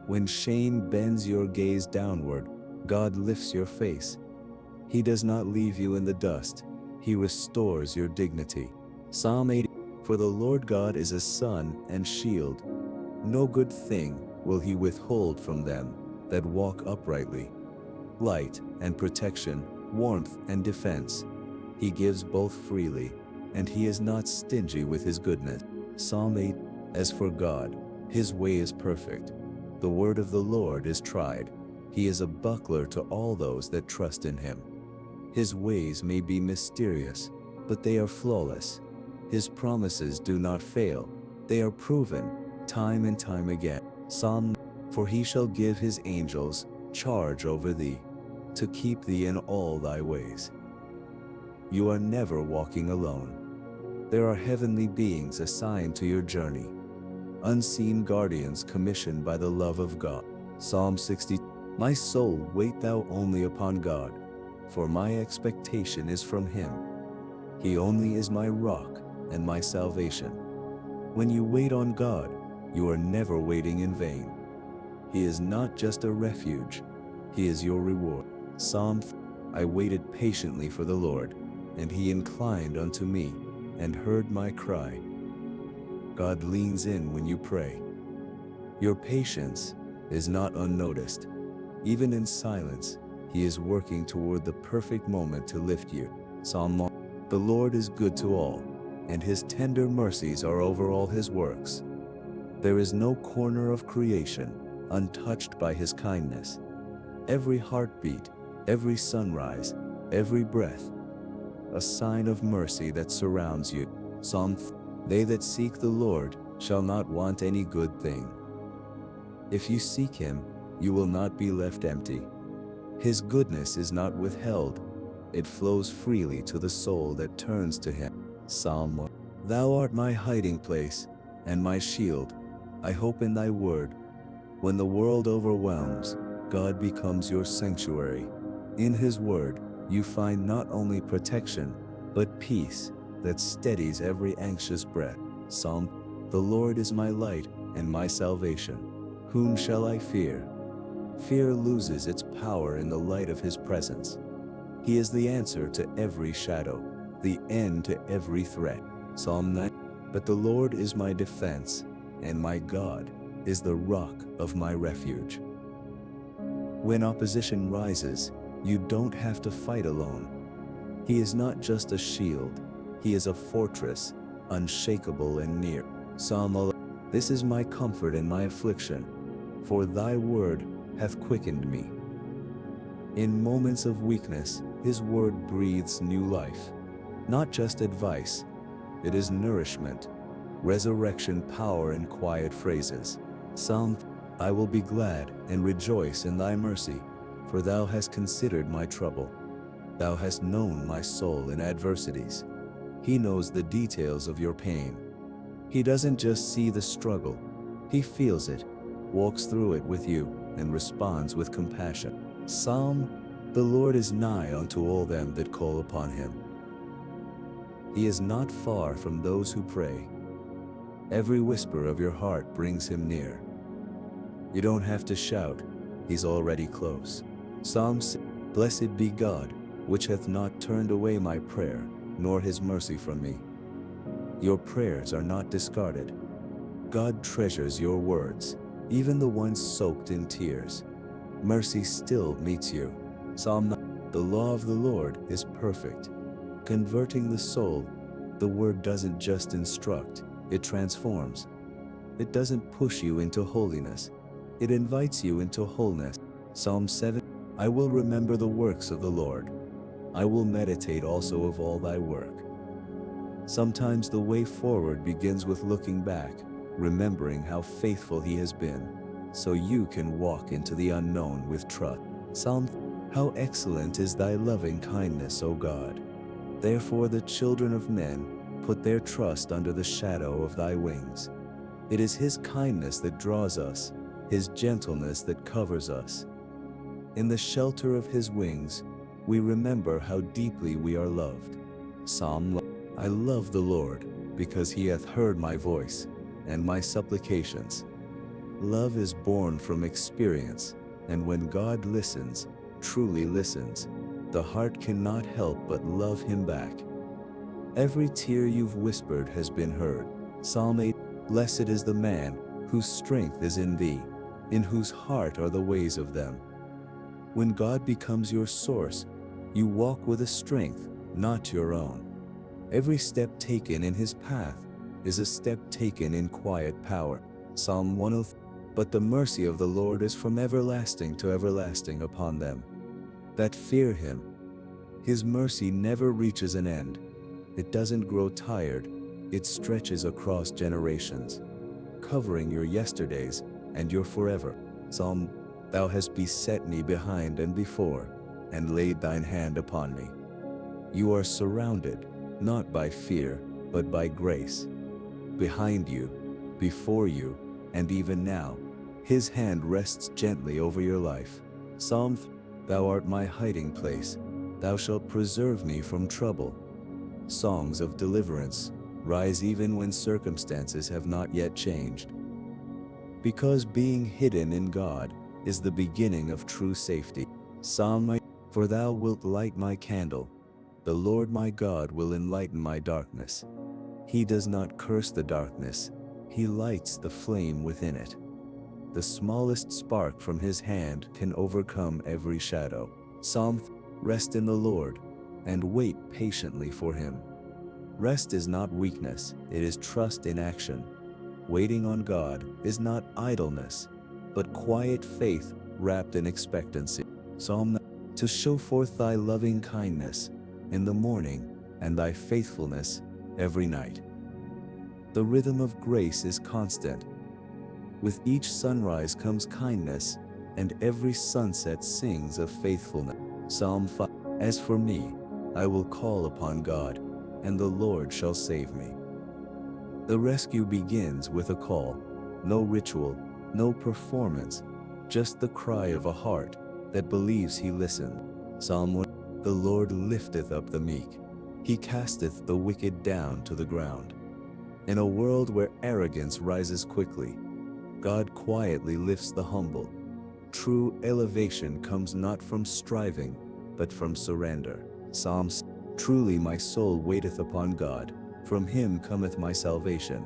When shame bends your gaze downward, God lifts your face. He does not leave you in the dust. He restores your dignity. Psalm 80. For the Lord God is a sun and shield. No good thing will he withhold from them that walk uprightly. Light and protection, warmth and defense. He gives both freely, and he is not stingy with his goodness. Psalm 8. As for God, his way is perfect. The word of the Lord is tried. He is a buckler to all those that trust in him. His ways may be mysterious, but they are flawless. His promises do not fail. They are proven, time and time again. Psalm. For he shall give his angels charge over thee, to keep thee in all thy ways. You are never walking alone. There are heavenly beings assigned to your journey, unseen guardians commissioned by the love of God. Psalm 60. My soul, wait thou only upon God, for my expectation is from him. He only is my rock and my salvation. When you wait on God, you are never waiting in vain. He is not just a refuge, he is your reward. I waited patiently for the Lord, and he inclined unto me and heard my cry. God leans in when you pray. Your patience is not unnoticed. Even in silence, he is working toward the perfect moment to lift you. The Lord is good to all, and his tender mercies are over all his works. There is no corner of creation untouched by his kindness. Every heartbeat, every sunrise, every breath, a sign of mercy that surrounds you. They that seek the Lord shall not want any good thing. If you seek him, you will not be left empty. His goodness is not withheld. It flows freely to the soul that turns to him. Psalm 1. Thou art my hiding place and my shield. I hope in thy word. When the world overwhelms, God becomes your sanctuary. In his word, you find not only protection, but peace that steadies every anxious breath. The Lord is my light and my salvation. Whom shall I fear? Fear loses its power in the light of his presence. He is the answer to every shadow, the end to every threat. Psalm 9. But the Lord is my defense, and my God is the rock of my refuge. When opposition rises, you don't have to fight alone. He is not just a shield, he is a fortress, unshakable and near. Psalm 11. This is my comfort in my affliction, for thy word hath quickened me. In moments of weakness, his word breathes new life. Not just advice, it is nourishment, resurrection power in quiet phrases. I will be glad and rejoice in thy mercy, for thou hast considered my trouble. Thou hast known my soul in adversities. He knows the details of your pain. He doesn't just see the struggle, he feels it, walks through it with you, and responds with compassion. The Lord is nigh unto all them that call upon him. He is not far from those who pray. Every whisper of your heart brings him near. You don't have to shout, he's already close. Psalm 6. Blessed be God, which hath not turned away my prayer, nor his mercy from me. Your prayers are not discarded. God treasures your words, even the ones soaked in tears. Mercy still meets you. Psalm 9. The law of the Lord is perfect, converting the soul. The word doesn't just instruct, it transforms. It doesn't push you into holiness, it invites you into wholeness. Psalm 7. I will remember the works of the Lord. I will meditate also of all thy work. Sometimes the way forward begins with looking back, remembering how faithful he has been, so you can walk into the unknown with trust. How excellent is thy loving kindness, O God! Therefore the children of men put their trust under the shadow of thy wings. It is his kindness that draws us, his gentleness that covers us. In the shelter of his wings, we remember how deeply we are loved. I love the Lord, because he hath heard my voice, and my supplications. Love is born from experience, and when God listens, truly listens, the heart cannot help but love him back. Every tear you've whispered has been heard. Psalm 8. Blessed is the man whose strength is in thee, in whose heart are the ways of them. When God becomes your source, you walk with a strength not your own. Every step taken in his path is a step taken in quiet power. Psalm 103. But the mercy of the Lord is from everlasting to everlasting upon them that fear him. His mercy never reaches an end. It doesn't grow tired. It stretches across generations, covering your yesterdays and your forever. Thou hast beset me behind and before, and laid thine hand upon me. You are surrounded, not by fear, but by grace. Behind you, before you, and even now, his hand rests gently over your life. Thou art my hiding place, Thou shalt preserve me from trouble. Songs of deliverance rise even when circumstances have not yet changed. Because being hidden in God is the beginning of true safety. For thou wilt light my candle. The Lord my God will enlighten my darkness. He does not curse the darkness. He lights the flame within it. The smallest spark from his hand can overcome every shadow. Rest in the Lord and wait patiently for him. Rest is not weakness, it is trust in action. Waiting on God is not idleness, but quiet faith wrapped in expectancy. To show forth thy loving kindness in the morning and thy faithfulness every night. The rhythm of grace is constant. With each sunrise comes kindness, and every sunset sings of faithfulness. Psalm 5. As for me, I will call upon God, and the Lord shall save me. The rescue begins with a call. No ritual, no performance, just the cry of a heart that believes he listened. Psalm 1. The Lord lifteth up the meek. He casteth the wicked down to the ground. In a world where arrogance rises quickly, God quietly lifts the humble. True elevation comes not from striving, but from surrender. Psalms. Truly my soul waiteth upon God. From him cometh my salvation.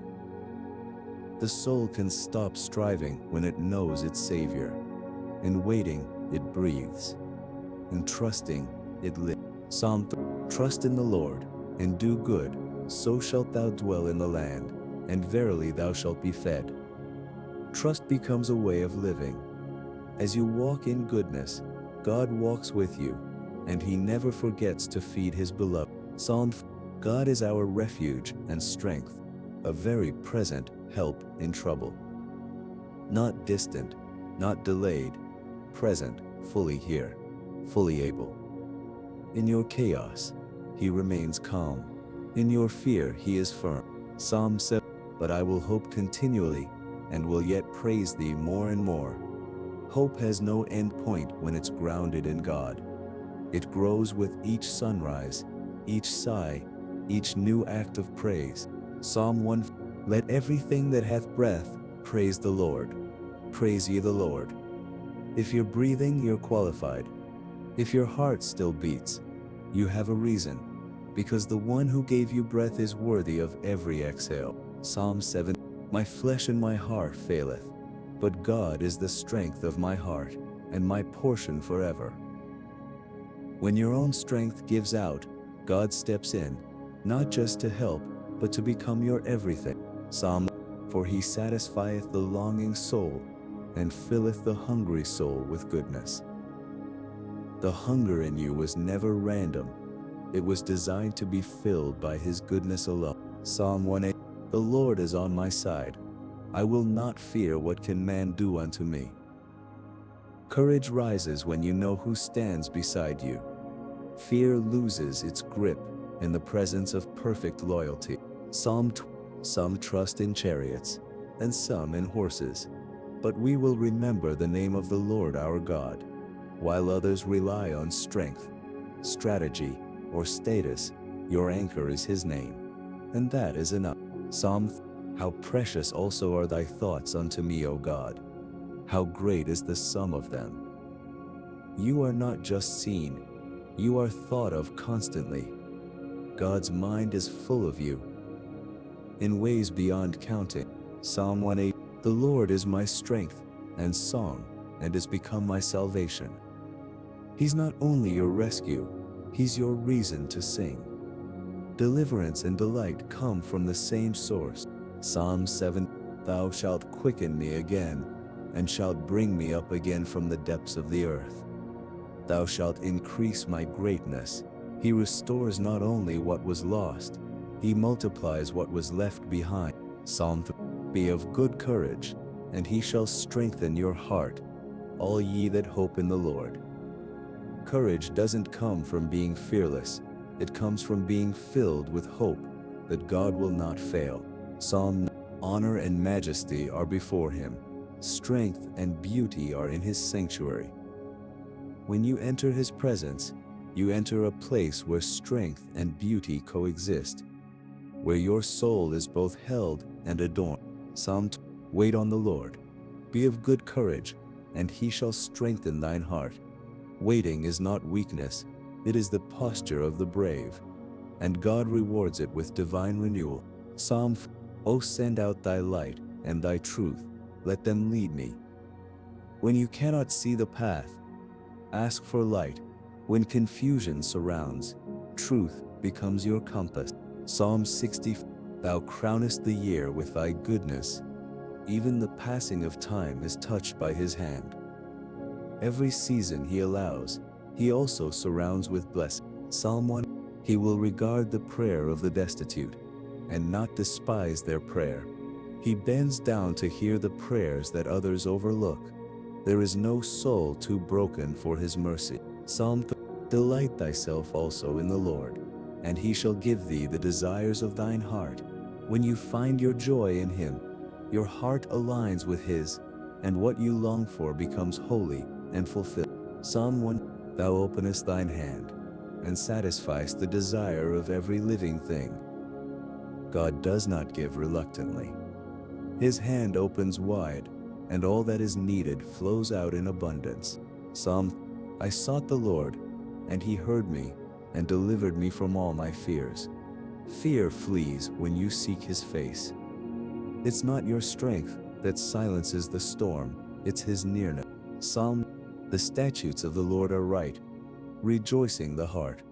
The soul can stop striving when it knows its Savior. In waiting, it breathes. In trusting, it lives. Psalm 3. Trust in the Lord, and do good, so shalt thou dwell in the land, and verily thou shalt be fed. Trust becomes a way of living. As you walk in goodness, God walks with you, and he never forgets to feed his beloved. Psalm 4. God is our refuge and strength, a very present help in trouble. Not distant, not delayed, present, fully here, fully able. In your chaos, he remains calm. In your fear, he is firm. Psalm 7. But I will hope continually, and will yet praise thee more and more. Hope has no end point when it's grounded in God. It grows with each sunrise, each sigh, each new act of praise. Psalm 1. Let everything that hath breath praise the Lord. Praise ye the Lord. If you're breathing, you're qualified. If your heart still beats, you have a reason, because the one who gave you breath is worthy of every exhale. Psalm 7. My flesh and my heart faileth, but God is the strength of my heart, and my portion forever. When your own strength gives out, God steps in, not just to help, but to become your everything. Psalm. For he satisfieth the longing soul, and filleth the hungry soul with goodness. The hunger in you was never random. It was designed to be filled by his goodness alone. Psalm 1:8. The Lord is on my side. I will not fear what can man do unto me. Courage rises when you know who stands beside you. Fear loses its grip in the presence of perfect loyalty. Psalm 2. Some trust in chariots, and some in horses, but we will remember the name of the Lord our God. While others rely on strength, strategy, or status, your anchor is his name, and that is enough. Psalm 3. How precious also are thy thoughts unto me, O God! How great is the sum of them! You are not just seen, you are thought of constantly. God's mind is full of you, in ways beyond counting. Psalm 1:8. The Lord is my strength and song, and has become my salvation. He's not only your rescue, he's your reason to sing. Deliverance and delight come from the same source. Psalm 7. Thou shalt quicken me again, and shalt bring me up again from the depths of the earth. Thou shalt increase my greatness. He restores not only what was lost, he multiplies what was left behind. Psalm 3. Be of good courage, and he shall strengthen your heart, all ye that hope in the Lord. Courage doesn't come from being fearless. It comes from being filled with hope that God will not fail. Psalm 9. Honor and majesty are before him. Strength and beauty are in his sanctuary. When you enter his presence, you enter a place where strength and beauty coexist, where your soul is both held and adorned. Psalm 2. Wait on the Lord. Be of good courage, and he shall strengthen thine heart. Waiting is not weakness, it is the posture of the brave, and God rewards it with divine renewal. Psalm 4. O send out thy light and thy truth, let them lead me. When you cannot see the path, ask for light. When confusion surrounds, truth becomes your compass. Psalm 60. Thou crownest the year with thy goodness. Even the passing of time is touched by his hand. Every season he allows, he also surrounds with blessing. Psalm 1. He will regard the prayer of the destitute, and not despise their prayer. He bends down to hear the prayers that others overlook. There is no soul too broken for his mercy. Psalm 3. Delight thyself also in the Lord, and he shall give thee the desires of thine heart. When you find your joy in him, your heart aligns with his, and what you long for becomes holy and fulfilled. Psalm 1. Thou openest thine hand, and satisfiest the desire of every living thing. God does not give reluctantly. His hand opens wide, and all that is needed flows out in abundance. Psalm. I sought the Lord, and he heard me, and delivered me from all my fears. Fear flees when you seek his face. It's not your strength that silences the storm, it's his nearness. Psalm. The statutes of the Lord are right, rejoicing the heart.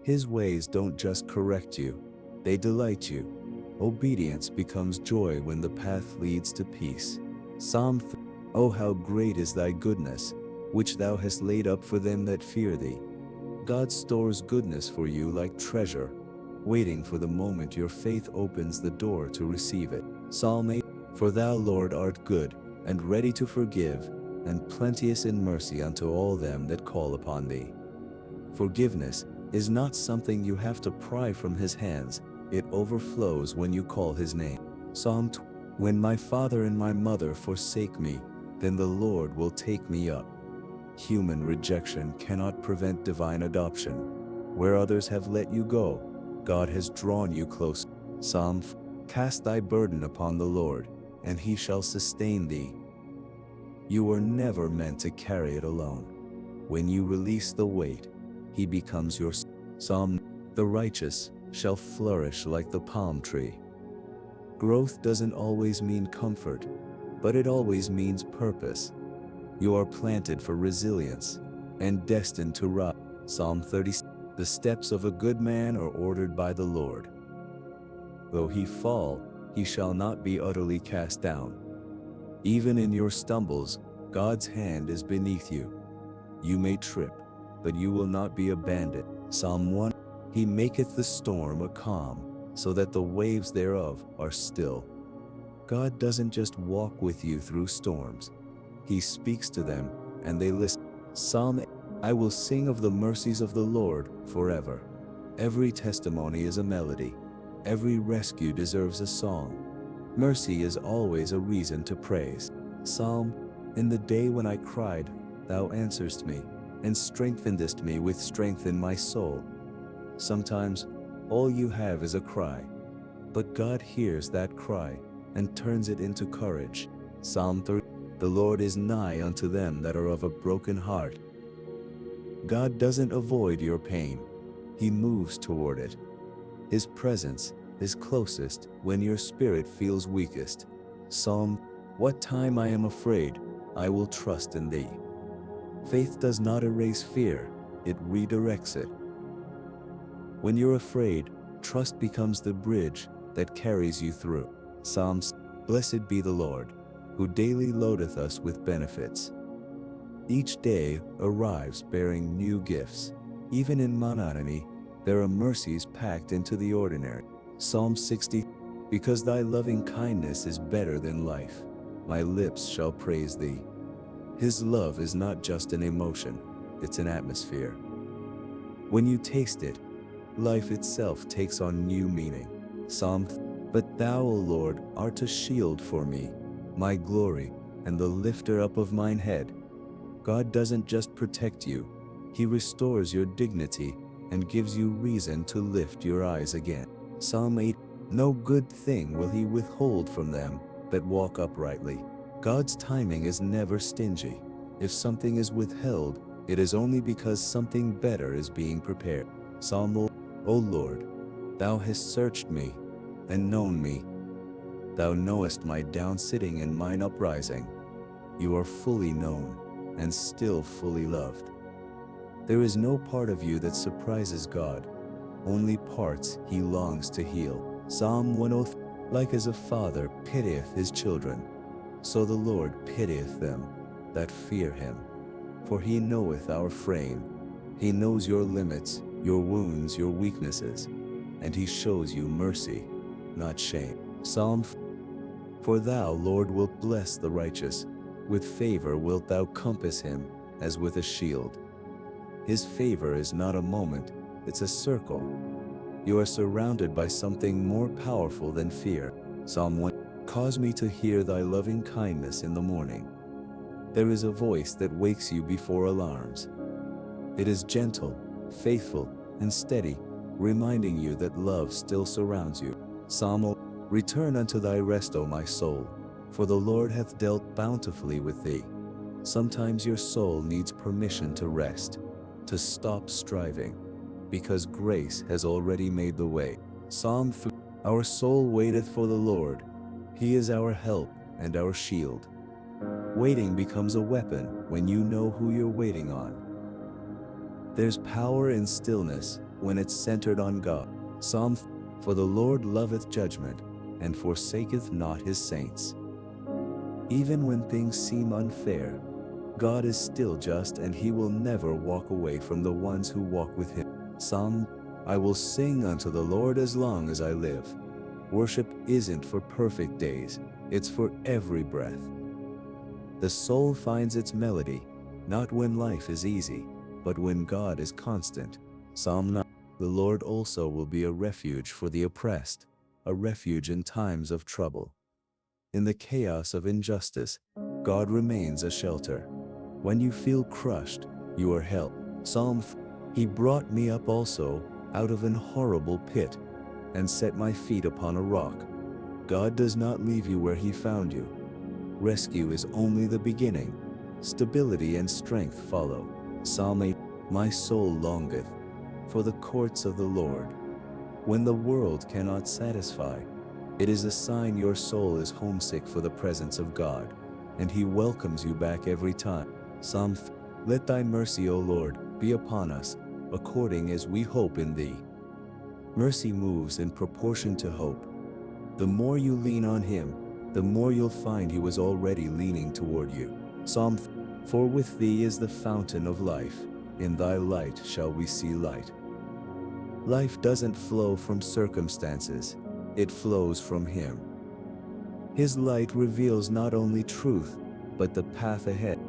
His ways don't just correct you, they delight you. Obedience becomes joy when the path leads to peace. Psalm 3. Oh, how great is thy goodness, which thou hast laid up for them that fear thee. God stores goodness for you like treasure, waiting for the moment your faith opens the door to receive it. Psalm 8. For thou, Lord, art good, and ready to forgive, and plenteous in mercy unto all them that call upon thee. Forgiveness is not something you have to pry from his hands, it overflows when you call his name. Psalm 2. When my father and my mother forsake me, then the Lord will take me up. Human rejection cannot prevent divine adoption. Where others have let you go, God has drawn you close. Psalm 4. Cast thy burden upon the Lord, and he shall sustain thee. You were never meant to carry it alone. When you release the weight, he becomes your Psalm. The righteous shall flourish like the palm tree. Growth doesn't always mean comfort, but it always means purpose. You are planted for resilience and destined to rise. Psalm 30. The steps of a good man are ordered by the Lord. Though he fall, he shall not be utterly cast down. Even in your stumbles, God's hand is beneath you. You may trip, but you will not be abandoned. Psalm 1. He maketh the storm a calm, so that the waves thereof are still. God doesn't just walk with you through storms. He speaks to them, and they listen. Psalm 8. I will sing of the mercies of the Lord forever. Every testimony is a melody. Every rescue deserves a song. Mercy is always a reason to praise. Psalm. In the day when I cried, thou answerest me, and strengthenedest me with strength in my soul. Sometimes, all you have is a cry, but God hears that cry and turns it into courage. Psalm 30. The Lord is nigh unto them that are of a broken heart. God doesn't avoid your pain, he moves toward it. His presence is closest when your spirit feels weakest. Psalm. What time I am afraid, I will trust in thee. Faith does not erase fear, it redirects it. When you're afraid, trust becomes the bridge that carries you through. Psalms. Blessed be the Lord, who daily loadeth us with benefits. Each day arrives bearing new gifts. Even in monotony, there are mercies packed into the ordinary. Psalm 60. Because thy loving kindness is better than life, my lips shall praise thee. His love is not just an emotion, it's an atmosphere. When you taste it, life itself takes on new meaning. Psalm. But thou, O Lord, art a shield for me, my glory, and the lifter up of mine head. God doesn't just protect you, He restores your dignity and gives you reason to lift your eyes again. Psalm 8. No good thing will he withhold from them that walk uprightly. God's timing is never stingy. If something is withheld, it is only because something better is being prepared. Psalm 8. O Lord, thou hast searched me and known me. Thou knowest my downsitting and mine uprising. You are fully known and still fully loved. There is no part of you that surprises God, only parts he longs to heal. Psalm 103. Like as a father pitieth his children, so the Lord pitieth them that fear him. For he knoweth our frame. He knows your limits, your wounds, your weaknesses, and he shows you mercy, not shame. Psalm 4. For thou, Lord, wilt bless the righteous. With favor wilt thou compass him as with a shield. His favor is not a moment, it's a circle. You are surrounded by something more powerful than fear. Psalm 1. Cause me to hear thy loving kindness in the morning. There is a voice that wakes you before alarms. It is gentle, faithful, and steady, reminding you that love still surrounds you. Psalm 0. Return unto thy rest, O my soul, for the Lord hath dealt bountifully with thee. Sometimes your soul needs permission to rest, to stop striving, because grace has already made the way. Psalm 3. Our soul waiteth for the Lord. He is our help and our shield. Waiting becomes a weapon when you know who you're waiting on. There's power in stillness when it's centered on God. Psalm 3. For the Lord loveth judgment, and forsaketh not his saints. Even when things seem unfair, God is still just, and he will never walk away from the ones who walk with him. Psalm. I will sing unto the Lord as long as I live. Worship isn't for perfect days, it's for every breath. The soul finds its melody, not when life is easy, but when God is constant. Psalm 9. The Lord also will be a refuge for the oppressed, a refuge in times of trouble. In the chaos of injustice, God remains a shelter. When you feel crushed, you are helped. Psalm 4. He brought me up also out of an horrible pit, and set my feet upon a rock. God does not leave you where he found you. Rescue is only the beginning. Stability and strength follow. Psalm 8. My soul longeth for the courts of the Lord. When the world cannot satisfy, it is a sign your soul is homesick for the presence of God, and he welcomes you back every time. Psalm 3. Let thy mercy, O Lord, be upon us, according as we hope in thee. Mercy moves in proportion to hope. The more you lean on him, the more you'll find he was already leaning toward you. Psalm 3. For with thee is the fountain of life, in thy light shall we see light. Life doesn't flow from circumstances, it flows from him. His light reveals not only truth, but the path ahead.